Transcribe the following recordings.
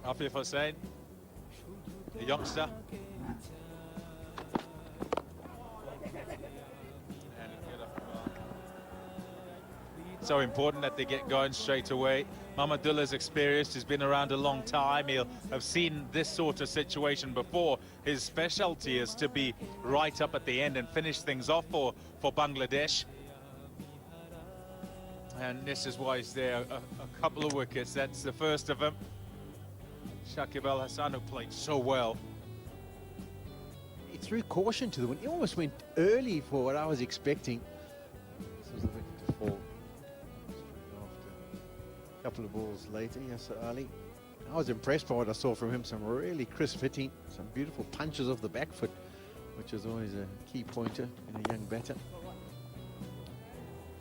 Afif Hussain, the youngster. And so important that they get going straight away. Mahmudullah's experienced, he's been around a long time, he'll have seen this sort of situation before. His specialty is to be right up at the end and finish things off for Bangladesh. And this is why he's there, a couple of wickets. That's the first of them. Shakib Al Hasan, who played so well. He threw caution to the wind. He almost went early for what I was expecting. This was the wicket to fall. After a couple of balls later, Yasir Ali. I was impressed by what I saw from him. Some really crisp hitting, some beautiful punches off the back foot, which is always a key pointer in a young batter.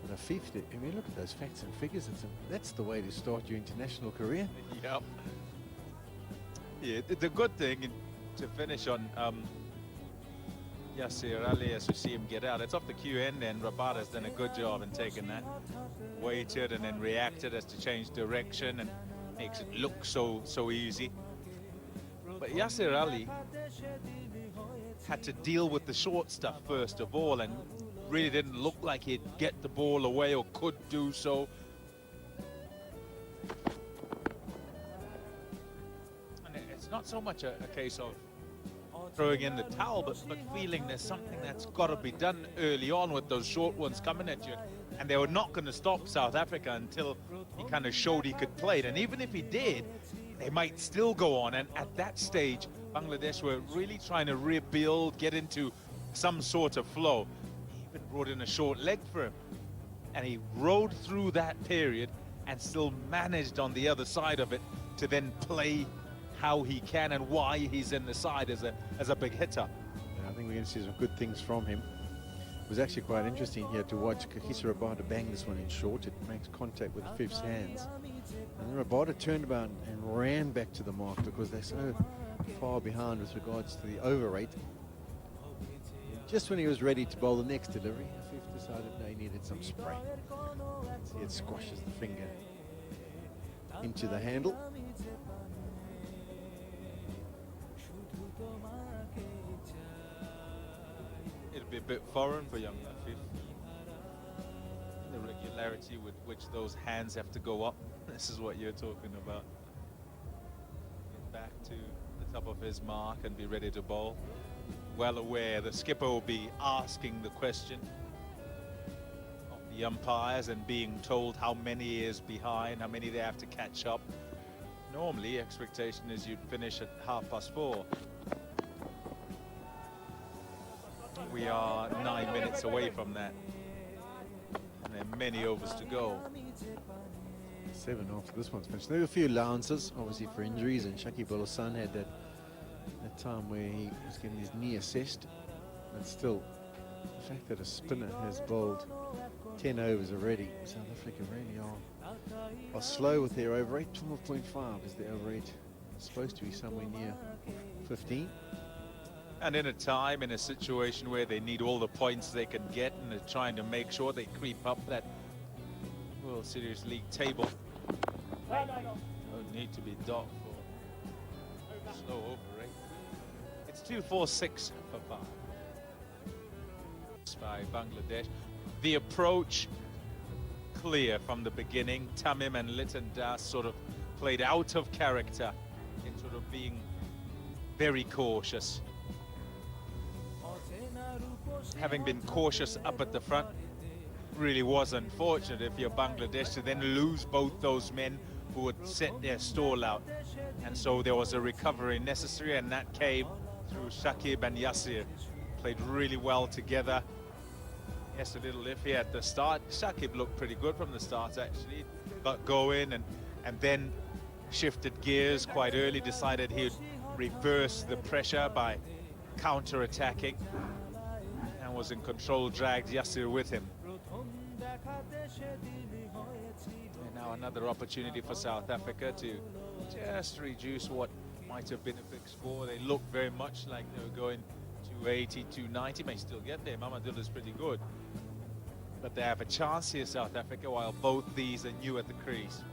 But Afif, I mean, look at those facts and figures. That's the way to start your international career. Yep. Yeah, the good thing to finish on Yasir Ali, as we see him get out, it's off the cue end, and Rabada's done a good job in taking that. Waited and then reacted as to change direction and makes it look so easy. But Yasir Ali had to deal with the short stuff first of all, and really didn't look like he'd get the ball away or could do so. And it's not so much a case of throwing in the towel, but feeling there's something that's got to be done early on with those short ones coming at you. And they were not going to stop South Africa until he kind of showed he could play it. And even if he did, they might still go on. And at that stage, Bangladesh were really trying to rebuild, get into some sort of flow. He even brought in a short leg for him. And he rode through that period and still managed on the other side of it to then play how he can and why he's in the side as a big hitter. Yeah, I think we're going to see some good things from him. It was actually quite interesting here to watch Kagiso Rabada bang this one in short. It makes contact with Fifth's hands. And then Rabada turned about and ran back to the mark because they're so far behind with regards to the over rate. Just when he was ready to bowl the next delivery, Fifth decided no, he needed some spray. See, it squashes the finger into the handle. It'll be a bit foreign for young Afif. The regularity with which those hands have to go up. This is what you're talking about. Get back to the top of his mark and be ready to bowl. Well aware the skipper will be asking the question of the umpires and being told how many he is behind, how many they have to catch up. Normally, expectation is you'd finish at 4:30. We are 9 minutes away from that, and there are many overs to go. 7 after this one's finished. There were a few allowances, obviously for injuries, and Shakib Al Hasan had that time where he was getting his knee assessed. But still, the fact that a spinner has bowled 10 overs already, South Africa really are slow with their over rate. 12.5 is the over rate. It's supposed to be somewhere near 15. And in a time, in a situation where they need all the points they can get, and they're trying to make sure they creep up that World Series League table. Don't need to be docked for slow over rate. It's 246 for 5 by Bangladesh. The approach clear from the beginning. Tamim and Lytton Das sort of played out of character in sort of being very cautious. Having been cautious up at the front really was unfortunate if you're Bangladesh to then lose both those men who would set their stall out. And so there was a recovery necessary, and that came through Shakib and Yasir. Played really well together. Yes, a little iffy at the start. Shakib looked pretty good from the start, actually. Got going and then shifted gears quite early, decided he'd reverse the pressure by counter-attacking, and was in control, dragged Yasir with him. And now another opportunity for South Africa to just reduce what might have been a big score. They look very much like they were going 280, 290, may still get there. Mahmudullah's pretty good. But they have a chance here, South Africa, while both these are new at the crease.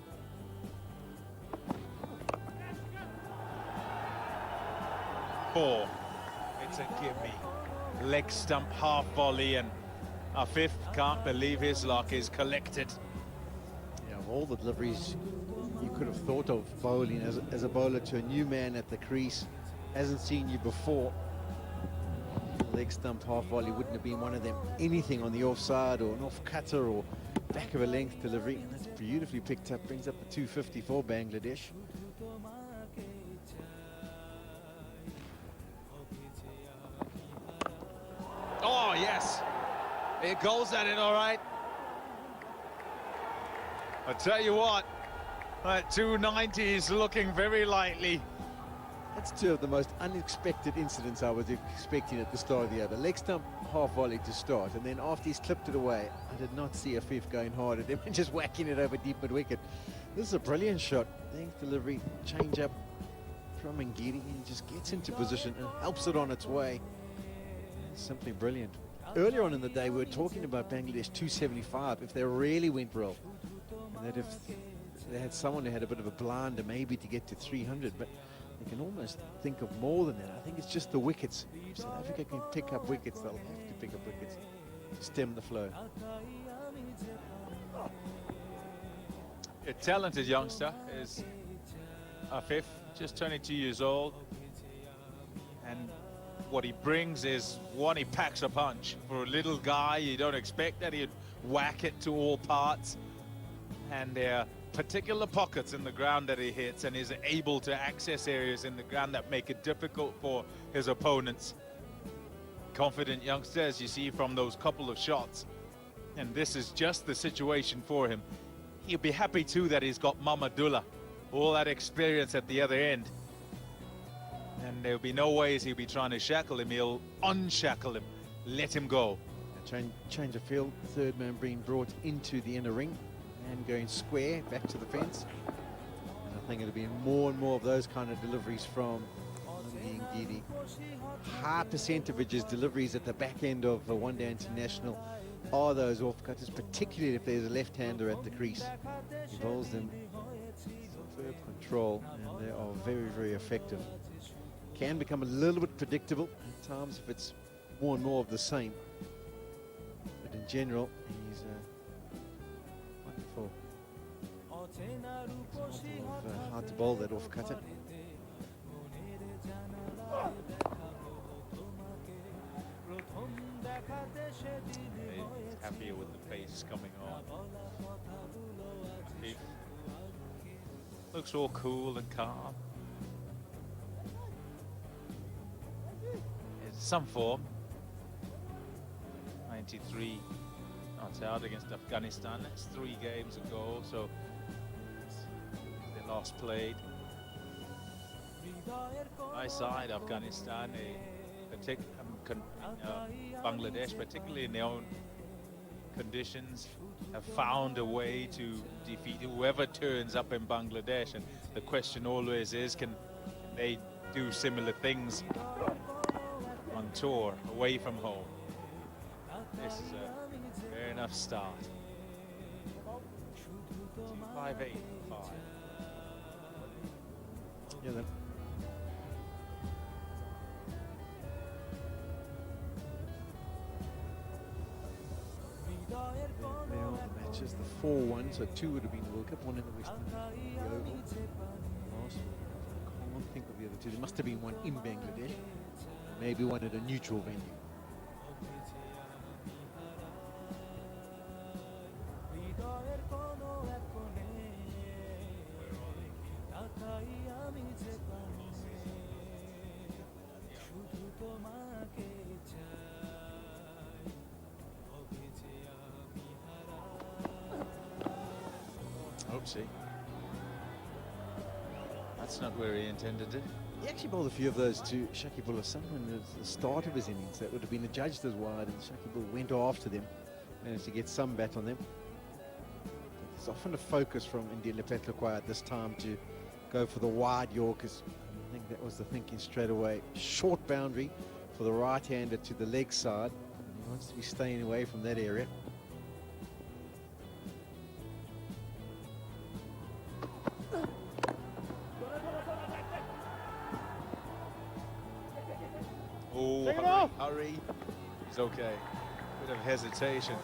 4. It's a gimme. Leg stump half volley, and our fifth can't believe his luck is collected. Yeah, of all the deliveries you could have thought of bowling as a bowler to a new man at the crease, hasn't seen you before. Leg stump half volley wouldn't have been one of them. Anything on the offside or an off cutter or back of a length delivery, and that's beautifully picked up, brings up the 250 for Bangladesh. Oh, yes. It goes at it, all right. I tell you what, that 290 is looking very lightly. That's two of the most unexpected incidents I was expecting at the start of the other. Leg stump half volley to start, and then after he's clipped it away, I did not see a fifth going hard at him and just whacking it over deep mid wicket. This is a brilliant shot. Length delivery, change up from Ngidi, and he just gets into position and helps it on its way. Simply brilliant. Earlier on in the day, we were talking about Bangladesh 275 if they really went roll, and that if they had someone who had a bit of a blinder, maybe to get to 300, but they can almost think of more than that. I think it's just the wickets. If South Africa can pick up wickets, they'll have to pick up wickets to stem the flow. A talented youngster is our fifth, just 22 years old, and what he brings is, one, he packs a punch. For a little guy, you don't expect that he'd whack it to all parts, and there are particular pockets in the ground that he hits, and is able to access areas in the ground that make it difficult for his opponents. Confident youngster, as you see from those couple of shots, and this is just the situation for him. He'll be happy too that he's got Mamadullah, all that experience at the other end. And there'll be no ways he'll be trying to shackle him. He'll unshackle him, let him go. Change of field, third man being brought into the inner ring and going square back to the fence. And I think it'll be more and more of those kind of deliveries from Ngidi. High percent of his deliveries at the back end of a one-day international are those off-cutters, particularly if there's a left-hander at the crease. He bowls them superb control, and they are very, very effective. Can become a little bit predictable at times if it's more and more of the same. But in general, he's wonderful example of how to bowl that off-cutter. He's happier with the pace coming on. He looks all cool and calm. In some form. 93 not out against Afghanistan. That's 3 games ago, so they last played. My side, Afghanistan, Bangladesh, particularly in their own conditions, have found a way to defeat whoever turns up in Bangladesh. And the question always is, can they do similar things on tour, away from home? This is a fair enough start. 258.5. Yeah, then. They are the matches, the 4-1, so 2 would have been the World Cup, 1 in the Western, the Oval. Last, I can't think of the other 2. There must have been one in Bangladesh, maybe one at a neutral venue. Oopsie. That's not where he intended it. He actually bowled a few of those to Shakibul Hasan at the start of his innings. That would have been adjudged as wide, and Shakibul went after them, managed to get some bat on them. But there's often a focus from India Lepetlakwai at this time to go for the wide Yorkers. I think that was the thinking straight away. Short boundary for the right-hander to the leg side. He wants to be staying away from that area. hurry. He's okay. Bit of hesitation.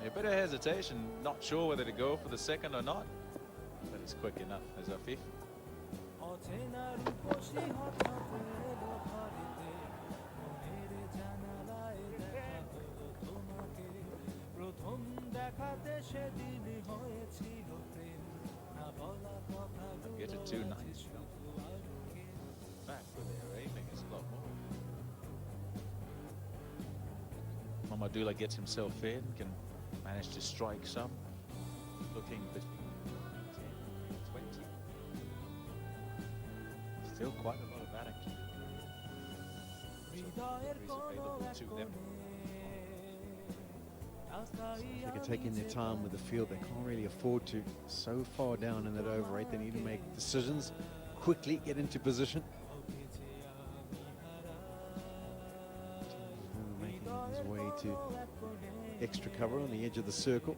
A bit of hesitation, not sure whether to go for the second or not, but it's quick enough as Afif. Get it 2-9. Back with their aiming is a lot more. Mamadula gets himself in, can manage to strike some, looking between 10 and 20. Still quite a lot of batting to do. Is available to them. They can take in their time with the field. They can't really afford to. So far down in that over 8, they need to make decisions quickly, get into position. Making his way to extra cover on the edge of the circle.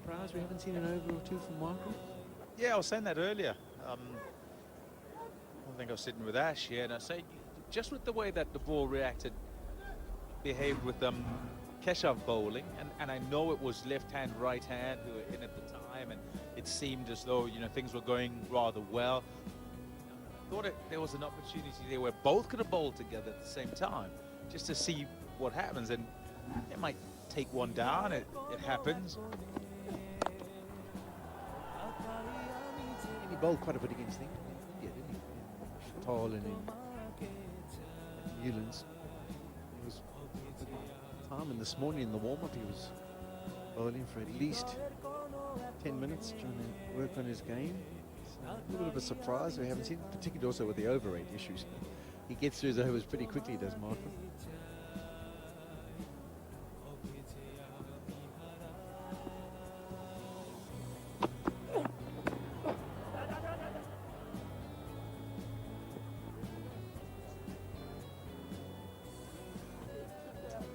Surprised we haven't seen an over or two from Michael. Yeah, I was saying that earlier. I think I was sitting with Ash here, and I said, just with the way that the ball behaved with Keshav bowling, and I know it was left hand, right hand who were in at the time, and it seemed as though, you know, things were going rather well. I thought there was an opportunity there where both could have bowled together at the same time, just to see what happens, and it might take one down. It happens. He bowled quite a bit against India, didn't he? Tall and in Newlands. It was time, and this morning in the warm-up he was bowling for at least 10 minutes, trying to work on his game. So a little bit of a surprise we haven't seen, particularly also with the over 8 issues. He gets through his overs pretty quickly, does Martin.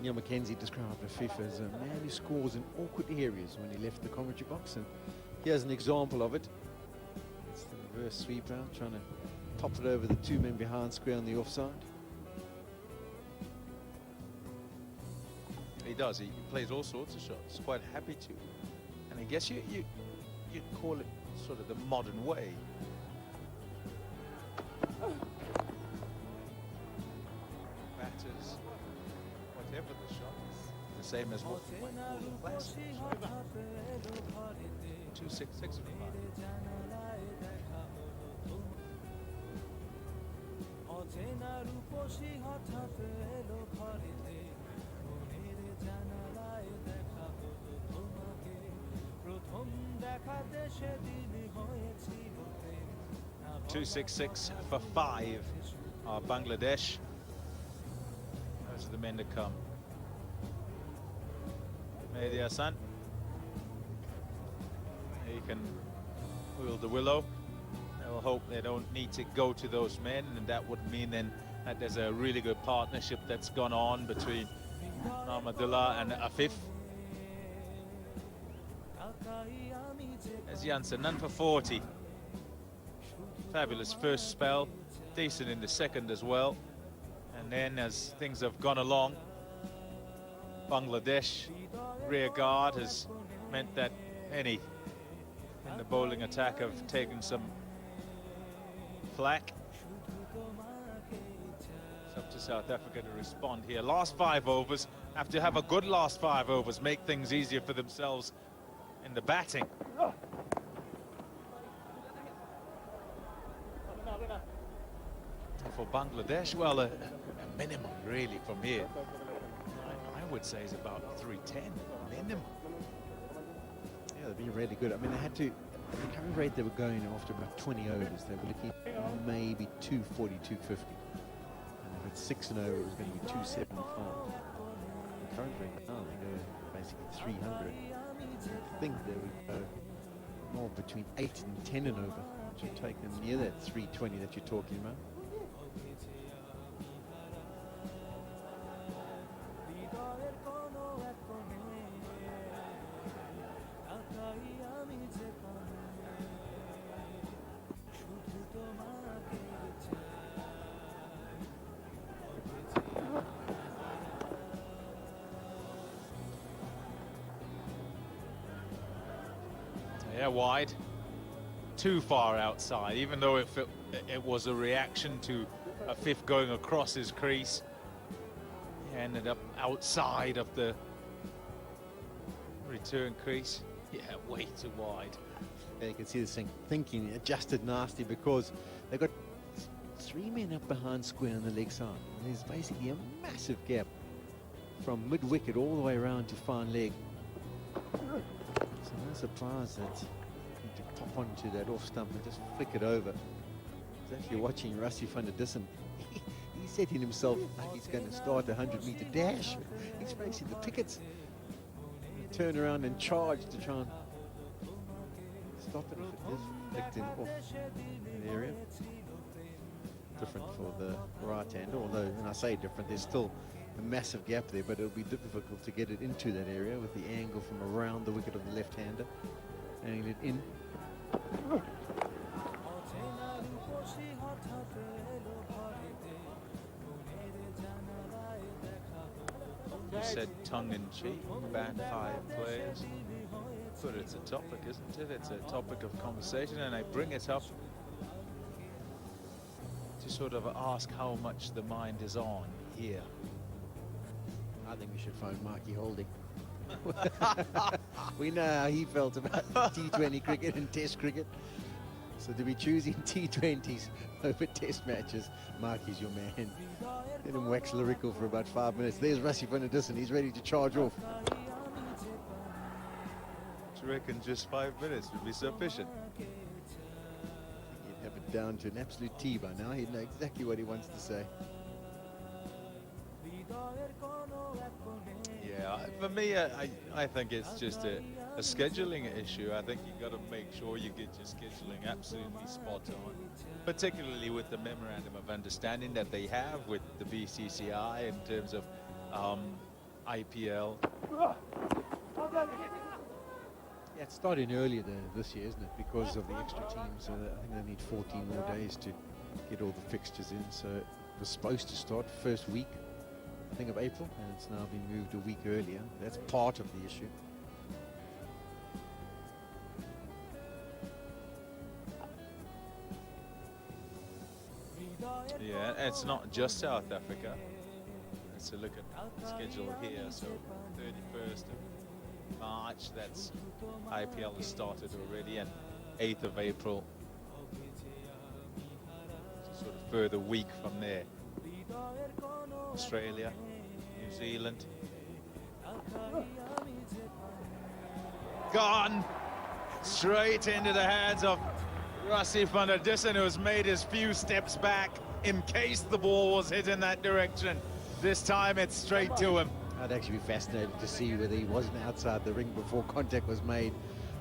Neil Mackenzie described Afif as a man who scores in awkward areas when he left the commentary box, and here's an example of it. It's the reverse sweep out, trying to top it over the 2 men behind square on the offside. He does. He plays all sorts of shots. Quite happy to. And I guess you call it sort of the modern way. Batters, whatever the shot is, the same as what you might call the classic. 2-6-6 for .266 for 5 are Bangladesh. Those are the men to come. Mehdi Hassan. He can wield the willow. They'll hope they don't need to go to those men, and that would mean then that there's a really good partnership that's gone on between Ahmadullah and Afif. As Janssen, none for 40. Fabulous first spell, decent in the second as well. And then as things have gone along, Bangladesh rear guard has meant that many in the bowling attack have taken some flack. It's up to South Africa to respond here. Last 5 overs, have to have a good last 5 overs, make things easier for themselves in the batting. For Bangladesh, well, a minimum really from here, I would say, is about 310 minimum. Yeah, they've been really good. I mean, they had to, at the current rate they were going after about 20 overs, they were looking at maybe 240, 250. And if it's 6 and over, it was going to be 275. current rate now, they go basically 300. I think they would go more between 8 and 10 and over, which would take them near that 320 that you're talking about. Yeah, wide. Too far outside, even though it was a reaction to a fifth going across his crease. He ended up outside of the return crease. Yeah, way too wide. Yeah, you can see this thing thinking adjusted nasty because they've got 3 men up behind square on the leg side. And there's basically a massive gap from mid-wicket all the way around to fine leg. So no surprise that you to pop onto that off stump and just flick it over. I was actually watching Rassie van der Dussen. He's setting himself like he's going to start a 100-meter dash. He's facing the pickets. Turn around and charge to try and stop it if it is flicked in off an area. Different for the right hand, although when I say different, there's still a massive gap there, but it'll be difficult to get it into that area with the angle from around the wicket of the left-hander. Angle it in. You said tongue-in-cheek, ban 5 players. But it's a topic, isn't it? It's a topic of conversation, and I bring it up to sort of ask how much the mind is on here. I think we should phone Marky Holding. We know how he felt about T20 cricket and Test cricket. So to be choosing T20s over Test matches, Marky's your man. Let him wax lyrical for about 5 minutes. There's Rassie van der Dussen. He's ready to charge off. Do you reckon just 5 minutes would be sufficient? He'd have it down to an absolute T by now. He'd know exactly what he wants to say. Yeah, for me, I think it's just a scheduling issue. I think you've got to make sure you get your scheduling absolutely spot on, particularly with the memorandum of understanding that they have with the BCCI in terms of IPL. Yeah, it's starting earlier this year, isn't it? Because of the extra teams. I think they need 14 more days to get all the fixtures in. So it was supposed to start first week, I think, of April, and it's now been moved a week earlier. That's part of the issue. Yeah, it's not just South Africa. Let's look at the schedule here. So 31st of March, that's IPL has started already, and 8th of April, so sort of further week from there. Australia, New Zealand. Gone straight into the hands of Rassie van der Dussen, who has made his few steps back in case the ball was hit in that direction. This time it's straight to him. I'd actually be fascinated to see whether he wasn't outside the ring before contact was made.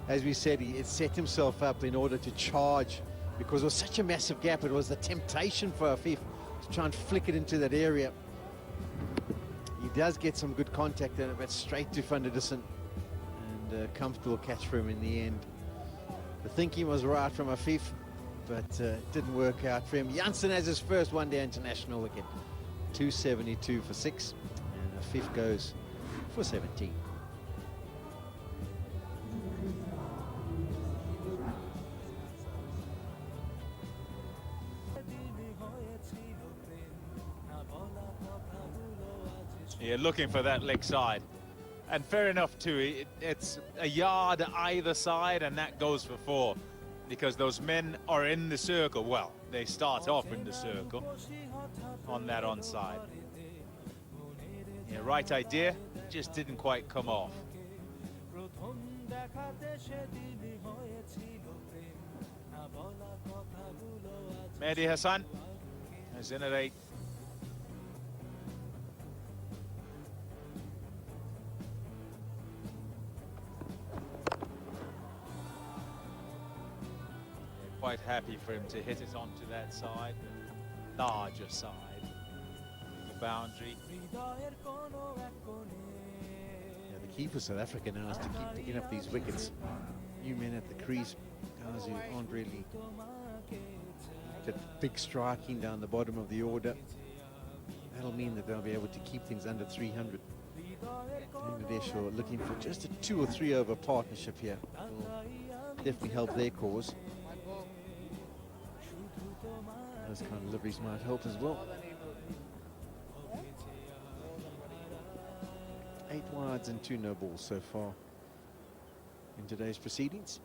As we said, he had set himself up in order to charge because it was such a massive gap. It was the temptation for Afif to try and flick it into that area. He does get some good contact in it, but straight to van der Dussen, and a comfortable catch for him in the end. The thinking was right from Afif, but it didn't work out for him. Jansen has his first one-day international wicket. 272 for 6, and Afif goes for 17. Yeah, looking for that leg side. And fair enough too, it's a yard either side, and that goes for 4. Because those men are in the circle. Well, they start off in the circle on that onside. Yeah, right idea, just didn't quite come off. Mehdi Hassan is in at 8. quite happy for him to hit it onto that side, the larger side, the boundary. Yeah, the key for South Africa now is to keep picking up these wickets. New men at the crease, guys who aren't really that big striking down the bottom of the order. That'll mean that they'll be able to keep things under 300. Bangladesh are looking for just a 2 or 3 over partnership here. Will definitely help their cause. Those kind of liveries might help as well. 8 wides and 2 no balls so far in today's proceedings.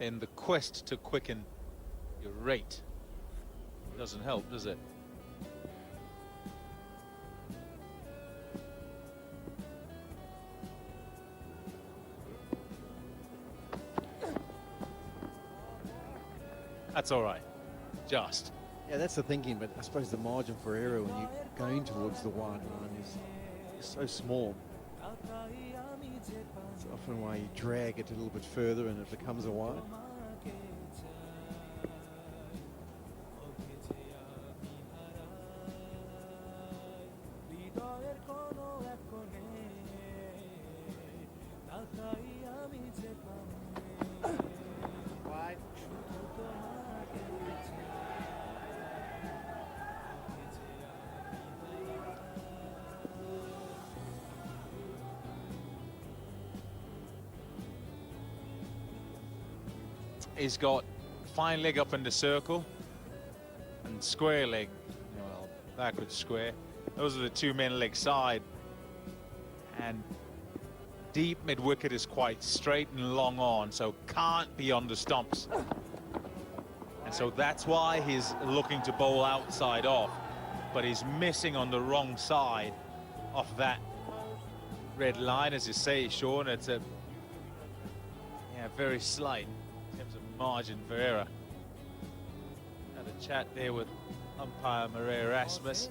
In the quest to quicken your rate, doesn't help, does it? That's all right, just. Yeah, that's the thinking, but I suppose the margin for error when you're going towards the wide line is so small. It's often why you drag it a little bit further and it becomes a wide. He's got fine leg up in the circle and square leg, well, backwards square. Those are the 2 men leg side. And deep mid wicket is quite straight and long on, so can't be on the stumps. And so that's why he's looking to bowl outside off, but he's missing on the wrong side of that red line, as you say, Sean. It's a very slight margin for error. Had a chat there with umpire Maria Erasmus.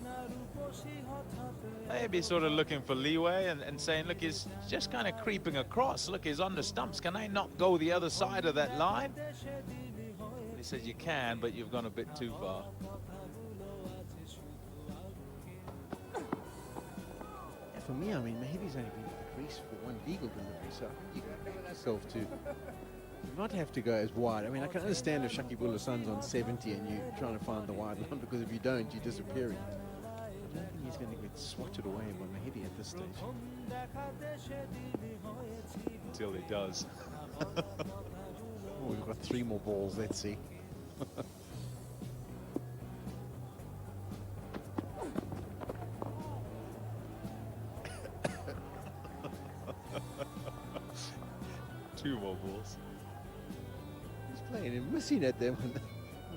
Maybe sort of looking for leeway and saying, look, he's just kind of creeping across. Look, he's on the stumps. Can I not go the other side of that line? And he said, you can, but you've gone a bit too far. Yeah, for me, I mean, Mahidi's only been to the crease for 1 legal delivery, so you can make yourself to not have to go as wide. I mean, I can understand if Shakib Ul Hasan's on 70 and you're trying to find the wide line, because if you don't, you're disappearing. I don't think he's going to get swatted away by Mahidi at this stage. Until he does. Oh, we've got 3 more balls, let's see. Two more balls. Playing and missing at them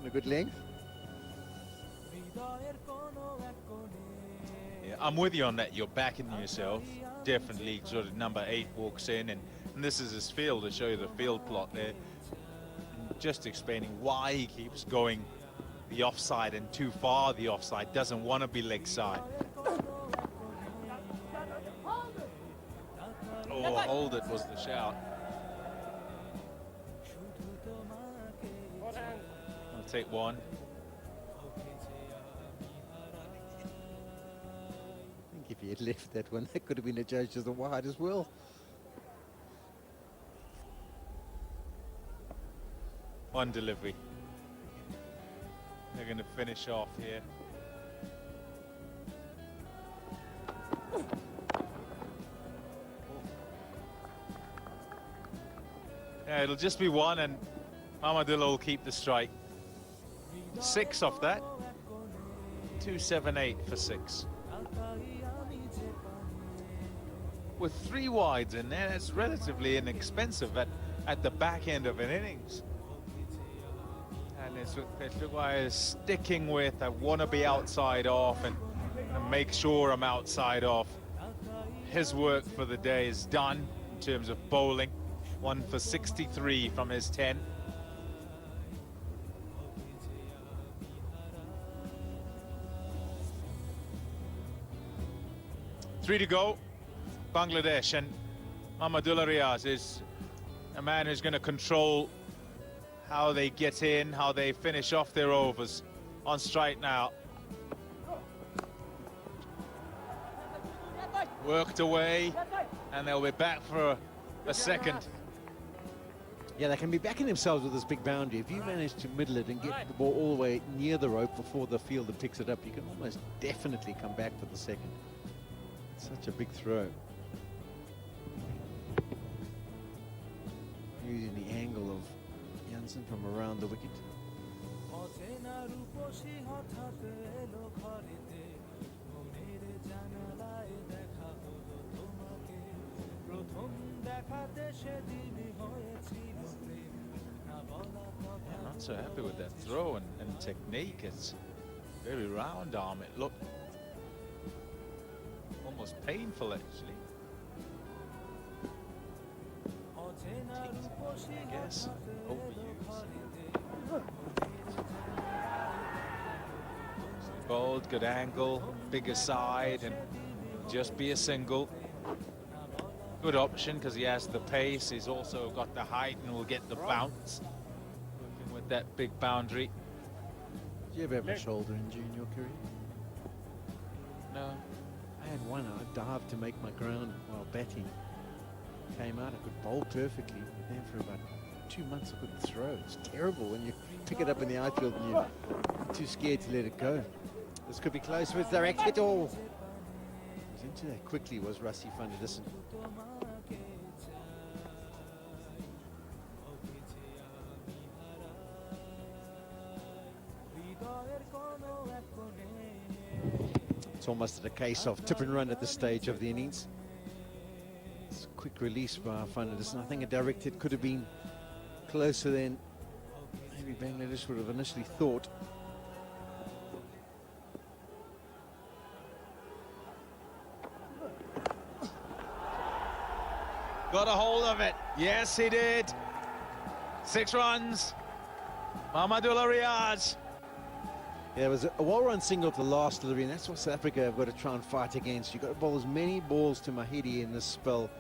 on a good length. Yeah, I'm with you on that. You're backing yourself. Definitely sort of number 8 walks in, and this is his field, to show you the field plot there. And just explaining why he keeps going the offside and too far the offside, doesn't want to be leg side. Oh, hold it was the shout. I'll take 1. I think if he had left that one, that could have been adjudged as a wide as well. One delivery. They're going to finish off here. Yeah, it'll just be 1, and Ahmadullah will keep the strike. 6 off that. 278 for 6. With 3 wides in there, that's relatively inexpensive at the back end of an innings. And it's what Peshawar is sticking with. I want to be outside off and make sure I'm outside off. His work for the day is done in terms of bowling. 1 for 63 from his 10. Three to go, Bangladesh, and Ahmadullah Riaz is a man who's going to control how they get in, how they finish off their overs on strike now. Worked away, and they'll be back for a second. Yeah, they can be backing themselves with this big boundary. If you manage to middle it and get the ball all the way near the rope before the fielder picks it up, you can almost definitely come back for the second. Such a big throw. Using the angle of Janssen from around the wicket. I'm not so happy with that throw and technique. It's very round arm. It looked almost painful, actually. I guess overused. Bold, good angle, bigger side, and just be a single. Good option because he has the pace. He's also got the height and will get the bounce. Working with that big boundary. Do you ever have a shoulder injury in your career? No. I had one. I dived to make my ground while batting. Came out, I could bowl perfectly. Then for about 2 months I couldn't throw. It's terrible when you pick it up in the outfield and you're too scared to let it go. This could be close with direct hit all. Was into that quickly was Rassie van der Dussen. It's almost a case of tip and run at this stage of the innings. It's a quick release by van der Dussen. I think a direct hit could have been closer than maybe Bangladesh would have initially thought. Got a hold of it. Yes, he did. 6 runs. Mahmudullah Riaz. Yeah, it was a well-run single to the last delivery, and that's what South Africa have got to try and fight against. You've got to bowl as many balls to Mahidi in this spell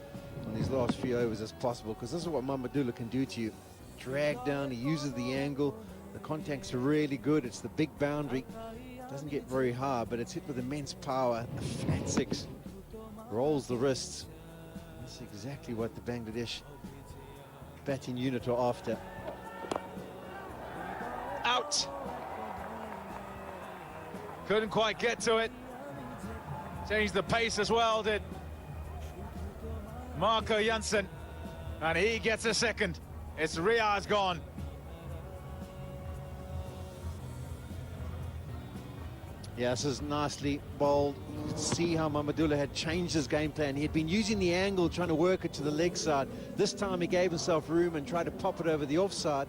in these last few overs as possible, because this is what Mahmudullah can do to you. Drag down, he uses the angle, the contact's really good, it's the big boundary. Doesn't get very hard, but it's hit with immense power. A flat 6, rolls the wrists. That's exactly what the Bangladesh batting unit are after. Out. Couldn't quite get to it. Changed the pace as well, did Marco Jansen. And he gets a second. It's Riaz gone. Yeah, this is nicely bowled. You can see how Mahmudullah had changed his game plan. He had been using the angle, trying to work it to the leg side. This time he gave himself room and tried to pop it over the offside.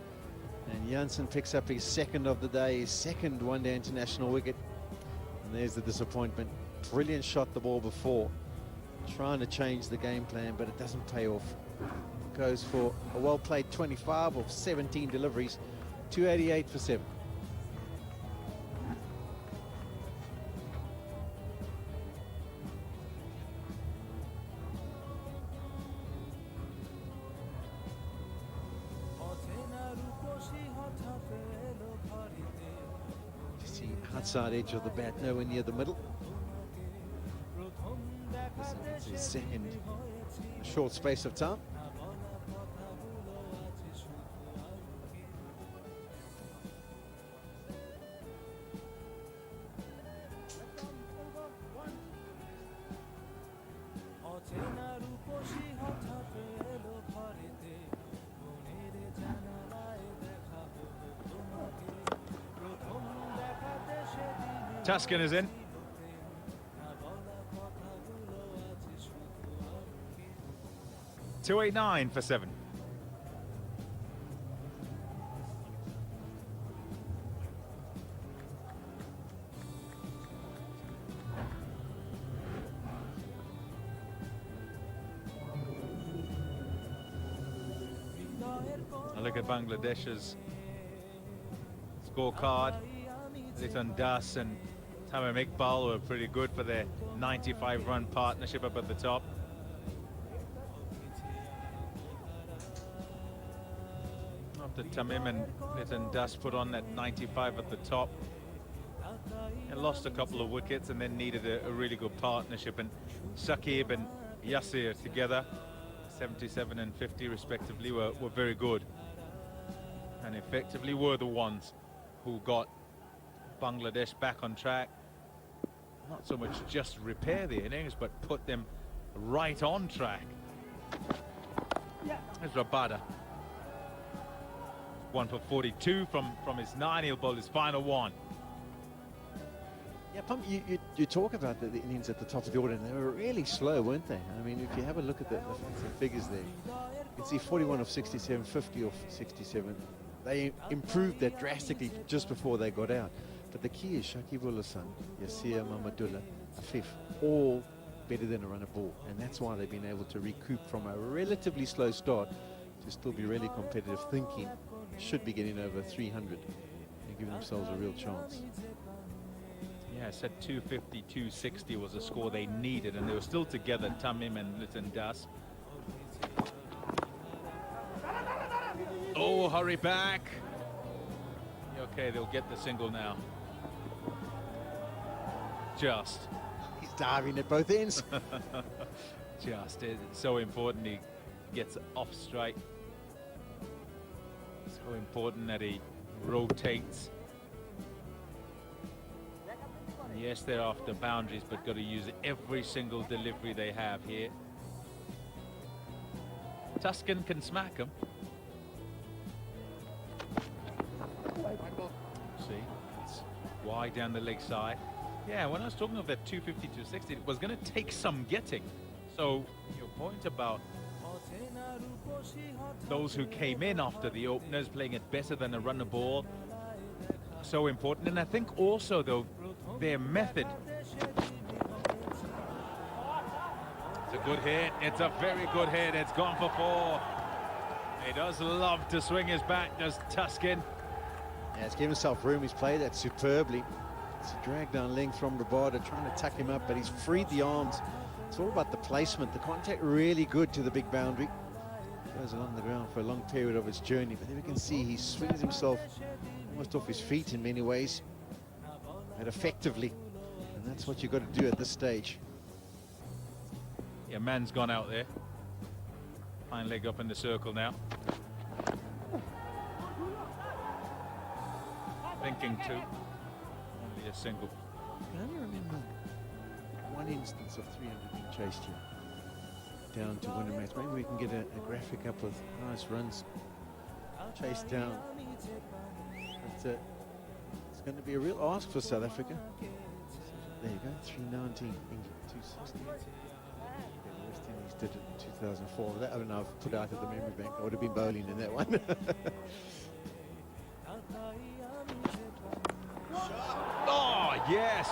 And Jansen picks up his second of the day, his second one-day international wicket. And there's the disappointment. Brilliant shot the ball before. Trying to change the game plan, but it doesn't pay off. Goes for a well-played 25 of 17 deliveries, 288 for 7. See, outside edge of the bat, nowhere near the middle. This is his second short space of time. Tuscan is in. .289 for 7. I look at Bangladesh's scorecard. Liton Das and Tamim Iqbal were pretty good for their 95-run partnership up at the top. after Tamim and Litton Dust put on that 95 at the top. And lost a couple of wickets and then needed a really good partnership. And Shakib and Yasir together, 77 and 50 respectively, were very good. And effectively were the ones who got Bangladesh back on track. Not so much just repair the innings, but put them right on track. There's Rabada. 1 for 42 from his 9. He'll bowl his final one. Yeah, Pump, you talk about the innings at the top of the order, and they were really slow, weren't they? I mean, if you have a look at the figures there, you can see 41 of 67, 50 of 67. They improved that drastically just before they got out. But the key is Shakib Al Hasan, Yasir Mahmudullah, Afif, all better than a run of ball. And that's why they've been able to recoup from a relatively slow start to still be really competitive, thinking should be getting over 300 and giving themselves a real chance. Yeah, I said 250, 260 was the score they needed, and they were still together, Tamim and Litton Dust. Oh, hurry back. Okay, they'll get the single now. Just. He's diving at both ends. Just. It's so important he gets off strike. So important that he rotates. Yes, they're after boundaries, but got to use every single delivery they have here. Tuscan can smack them. See, it's wide down the leg side. Yeah, when I was talking of that 250, 260, it was going to take some getting. So your point about those who came in after the openers playing it better than a runner ball, so important. And I think also, though, their method. It's a good hit. It's a very good hit. It's gone for 4. He does love to swing his bat, does Tuscan. Yeah, he's given himself room. He's played that superbly. It's a drag down length from Rabada, trying to tuck him up, but he's freed the arms. It's all about the placement. The contact really good to the big boundary. Goes along the ground for a long period of its journey, but then we can see he swings himself almost off his feet in many ways, and effectively. And that's what you've got to do at this stage. Yeah, man's gone out there. Hind leg up in the circle now. Thinking two. Only a single. I can only remember one instance of 300 being chased here down to win a match. Maybe we can get a graphic up with nice runs chased down. But it's going to be a real ask for South Africa. There you go, 319, England 260. The West Indies did it in 2004. That I don't know, I've put out of the memory bank. I would have been bowling in that one. Oh, yes.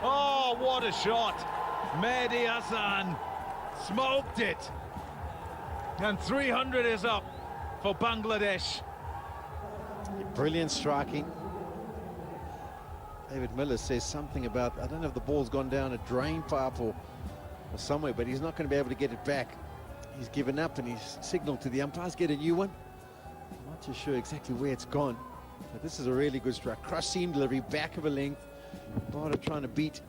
Oh, what a shot. Mehdi Hassan smoked it. And 300 is up for Bangladesh. Brilliant striking. David Miller says something about, I don't know if the ball's gone down a drain pipe or somewhere, but he's not going to be able to get it back. He's given up and he's signaled to the umpires, get a new one. I'm not too sure exactly where it's gone. But this is a really good strike. Cross seam delivery, back of a length. Barter trying to beat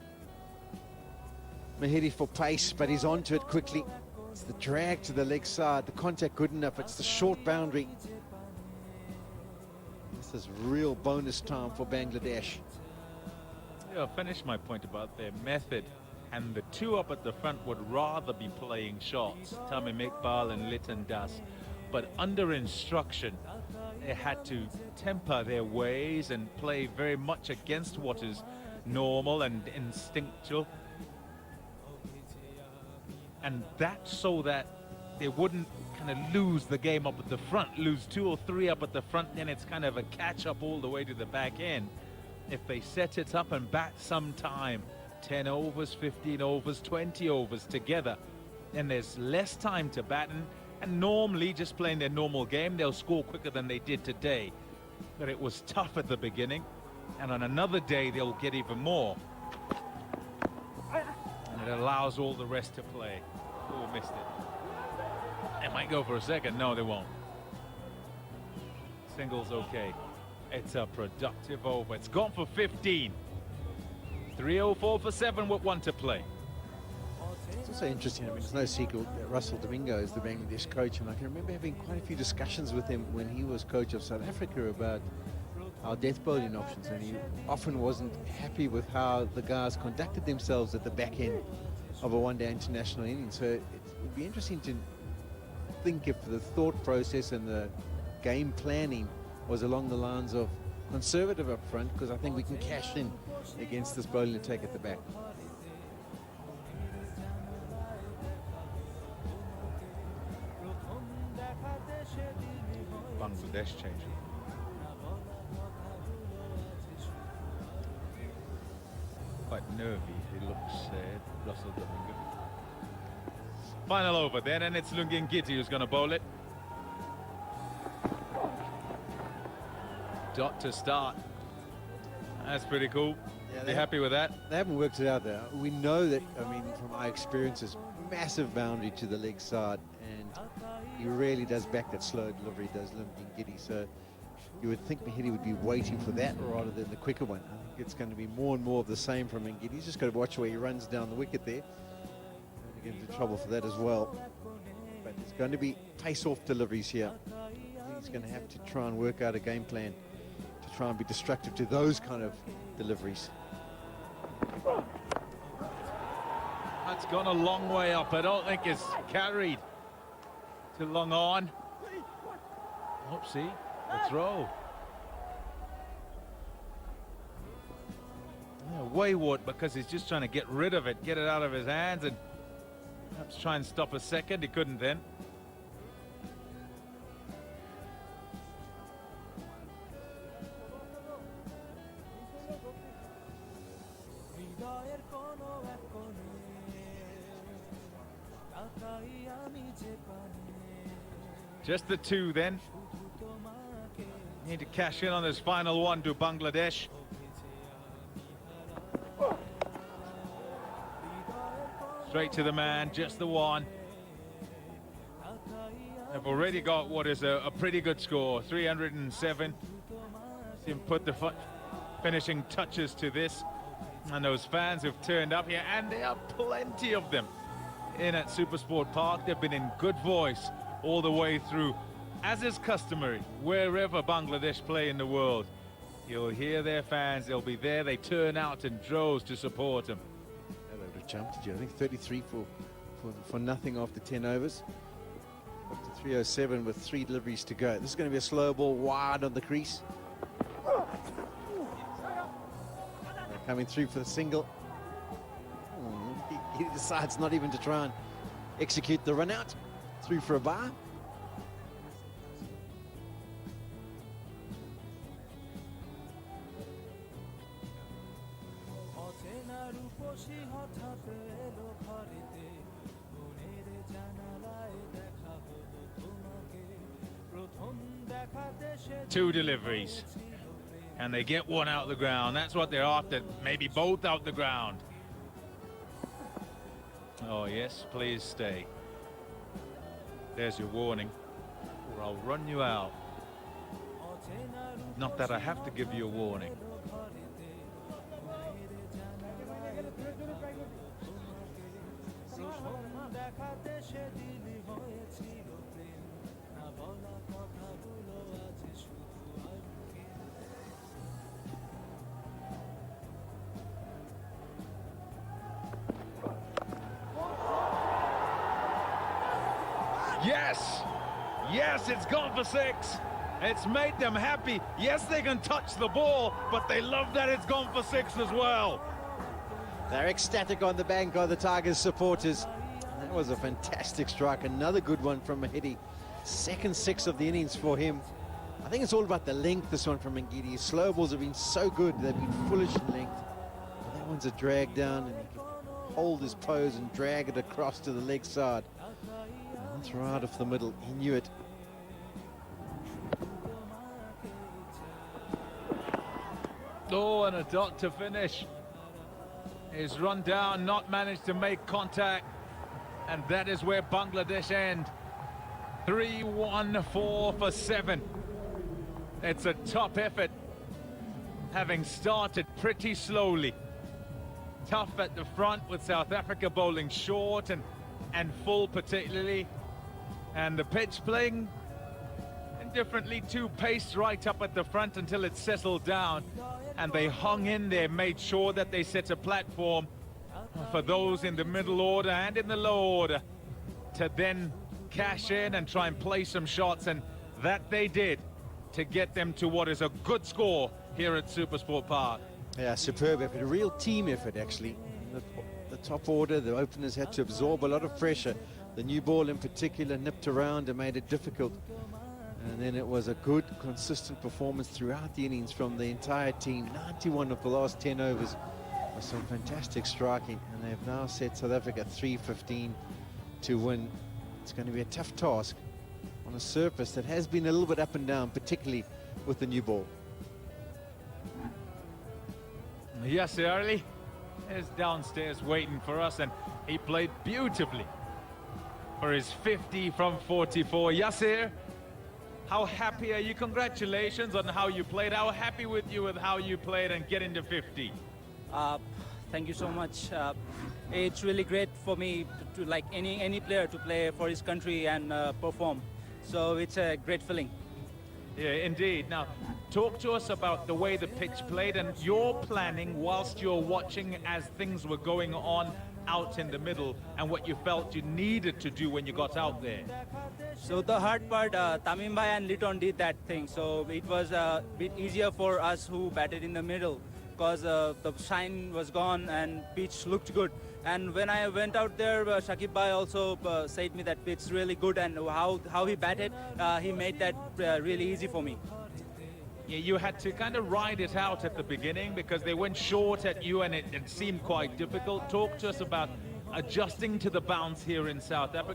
Mahedi for pace, but he's onto it quickly. It's the drag to the leg side, the contact good enough. It's the short boundary. This is real bonus time for Bangladesh. Yeah, I'll finish my point about their method. And the two up at the front would rather be playing shots, Tamim Iqbal and Litton Dust. But under instruction, they had to temper their ways and play very much against what is normal and instinctual. And that so that they wouldn't kind of lose the game up at the front, lose 2 or 3 up at the front, then it's kind of a catch-up all the way to the back end. If they set it up and bat some time, 10 overs, 15 overs, 20 overs together, then there's less time to bat, and normally just playing their normal game, they'll score quicker than they did today. But it was tough at the beginning, and on another day they'll get even more. And it allows all the rest to play. Oh, missed it. They might go for a second. No, they won't. Single's okay. It's a productive over. It's gone for 15. 304 for 7 with 1 to play. It's also interesting, I mean, it's no secret that Russell Domingo is the Bangladesh coach, and I can remember having quite a few discussions with him when he was coach of South Africa about our death bowling options, and he often wasn't happy with how the guys conducted themselves at the back end of a one-day international inning. So it would be interesting to think if the thought process and the game planning was along the lines of conservative up front, because I think we can cash in against this bowling attack at the back. Bangladesh changing. Quite nervy, he looks, Russell Domingo. Final over then, and it's Lungin Giti who's going to bowl it. Dot to start. That's pretty cool. Yeah, you happy with that? They haven't worked it out there. We know that, I mean, from our experiences, massive boundary to the leg side, and he really does back that slow delivery, does Lungin Giti. So you would think Mahidi would be waiting for that rather than the quicker one. I think it's going to be more and more of the same from Ngidi. He's just got to watch where he runs down the wicket there. Get into trouble for that as well. But it's going to be pace-off deliveries here. He's going to have to try and work out a game plan to try and be destructive to those kind of deliveries. That's gone a long way up. I don't think it's carried too long on. Oopsie, the throw. Yeah, wayward because he's just trying to get rid of it, get it out of his hands, and perhaps try and stop a second. He couldn't then. Just the 2 then. Need to cash in on this final one to Bangladesh. Straight to the man, just the 1. They've already got what is a pretty good score, 307. See him put the finishing touches to this. And those fans who've turned up here, and there are plenty of them in at Supersport Park. They've been in good voice all the way through, as is customary, wherever Bangladesh play in the world. You'll hear their fans, they'll be there, they turn out in droves to support them. They would have jumped you. I think 33 for nothing after 10 overs. Up to 307 with 3 deliveries to go. This is going to be a slow ball wide on the crease. They're coming through for the single. He decides not even to try and execute the run out. Through for a bar. Two deliveries, and they get one out the ground. That's what they're after, maybe both out the ground. Oh yes, please stay. There's your warning, or I'll run you out. Not that I have to give you a warning. Yes! Yes, it's gone for 6. It's made them happy. Yes, they can touch the ball, but they love that it's gone for 6 as well. They're ecstatic on the bank, are the Tigers supporters. That was a fantastic strike. Another good one from Mahidi. Second 6 of the innings for him. I think it's all about the length, this one from Ngidi. His slow balls have been so good. They've been foolish in length. But that one's a drag down, and he can hold his pose and drag it across to the leg side. That's right off the middle. He knew it. Oh, and a dot to finish. He's run down, not managed to make contact. And that is where Bangladesh end. 3-1-4 for 7. It's a top effort, having started pretty slowly. Tough at the front with South Africa bowling short and full particularly. And the pitch playing indifferently, too paced right up at the front until it settled down. And they hung in there, made sure that they set a platform for those in the middle order and in the low order to then cash in and try and play some shots. And that they did to get them to what is a good score here at SuperSport Park. Yeah, superb effort, a real team effort actually. The top order, the openers had to absorb a lot of pressure. The new ball in particular nipped around and made it difficult. And then it was a good, consistent performance throughout the innings from the entire team. 91 of the last 10 overs with some fantastic striking. And they've now set South Africa 315 to win. It's going to be a tough task on a surface that has been a little bit up and down, particularly with the new ball. Yes, Early is downstairs waiting for us, and he played beautifully for his 50 from 44. Yasir, how happy are you? Congratulations on how you played. How happy with you with how you played and getting to 50? Thank you so much. It's really great for me to like any player to play for his country and perform. So it's a great feeling. Yeah, indeed. Now, talk to us about the way the pitch played and your planning whilst you're watching as things were going on out in the middle and what you felt you needed to do when you got out there. So the hard part, Tamim Bhai and Litton did that thing. So it was a bit easier for us who batted in the middle because the shine was gone and pitch looked good. And when I went out there, Shakib Bhai also said me that pitch really good, and how he batted, he made that really easy for me. Yeah, you had to kind of ride it out at the beginning because they went short at you and it seemed quite difficult. Talk to us about adjusting to the bounce here in South Africa.